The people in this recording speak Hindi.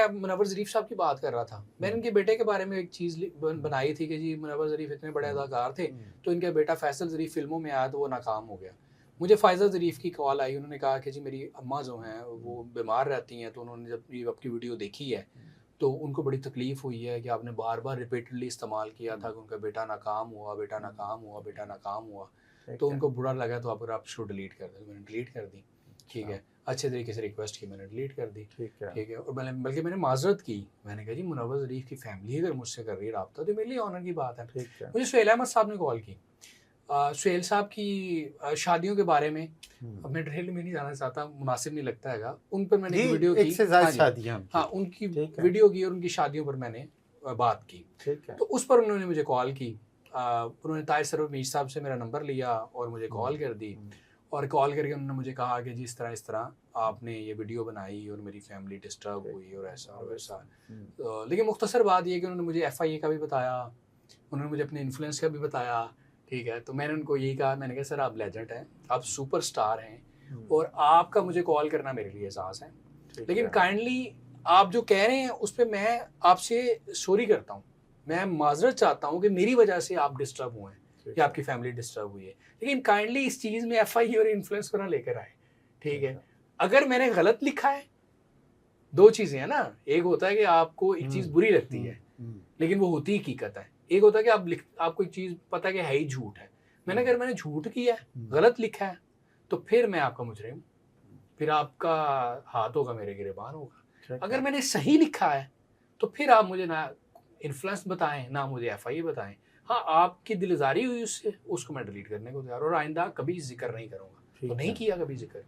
मैं मुनव्वर ज़रीफ साहब की बात कर रहा था। मैंने इनके बेटे के बारे में एक चीज़ बनाई थी कि जी मुनव्वर ज़रीफ इतने बड़े अदाकार थे, तो इनका बेटा फैसल ज़रीफ फिल्मों में आया तो वो नाकाम हो गया। मुझे फ़ायज़ा ज़रीफ की कॉल आई, उन्होंने कहा कि जी मेरी अम्मा जो हैं वो बीमार रहती हैं, तो उन्होंने जब ये आपकी वीडियो देखी है तो उनको बड़ी तकलीफ़ हुई है कि आपने बार-बार रिपीटेडली इस्तेमाल किया था कि उनका बेटा नाकाम हुआ, बेटा नाकाम हुआ, बेटा नाकाम हुआ। तो उनको बुरा लगा, तो आप इसको डिलीट कर दें। मैंने डिलीट कर दी, ठीक है। अच्छे तरीके से रिक्वेस्ट की, मैंने डिलीट कर दी, ठीक है। और बल्कि मैंने माज़रत की, मैंने कहा जी मुनव्वर ज़रीफ की फैमिली अगर मुझसे कर रही है रब्ता तो मेरे लिए ऑनर की बात है। मुझे सुहेल अहमद साहब ने कॉल की, सुहेल साहब की शादियों के बारे में, अब मैं डिटेल में नहीं जाना चाहता, मुनासिब नहीं लगता है। उन पर मैंने एक वीडियो की, हाँ उनकी वीडियो की और उनकी शादियों पर मैंने बात की, तो उस पर उन्होंने मुझे कॉल की। उन्होंने ताहिर सरवर मीर साहब से मेरा नंबर लिया और मुझे कॉल कर दी, और कॉल करके उन्होंने मुझे कहा कि जी इस तरह आपने ये वीडियो बनाई और मेरी फैमिली डिस्टर्ब हुई और ऐसा और वैसा। लेकिन मुख्तसर बात ये कि उन्होंने मुझे FIA का भी बताया, उन्होंने मुझे अपने इन्फ्लुएंस का भी बताया, ठीक है। तो मैंने उनको यही कहा, मैंने कहा सर आप लेजेंड हैं, आप सुपरस्टार हैं और आपका मुझे कॉल करना मेरे लिए एहसास है, लेकिन काइंडली आप जो कह रहे हैं उस पर मैं आपसे सॉरी करता हूँ, मैं माजरत चाहता हूँ कि मेरी वजह से आप डिस्टर्ब हुए हैं या आपकी फैमिली डिस्टर्ब हुई है, लेकिन काइंडली इस चीज़ में FIA और इन्फ्लुएंस को ना लेकर आए, ठीक है। अगर मैंने गलत लिखा है, दो चीज़ें हैं ना, एक होता है कि आपको एक चीज़ बुरी लगती है लेकिन वो होती हकीकत है, एक होता है कि आपको एक चीज़ पता है कि है ही झूठ है। अगर मैंने झूठ किया है, गलत लिखा है, तो फिर मैं आपका मुजरिम, फिर आपका हाथ होगा मेरे गिरबान होगा। अगर मैंने सही लिखा है तो फिर आप मुझे ना इन्फ्लुएंस बताएं, ना मुझे FIA बताएं। हाँ, आपकी दिलजारी हुई उससे, उसको मैं डिलीट करने को तैयार, और आइंदा कभी जिक्र नहीं करूँगा, तो नहीं किया कभी जिक्र।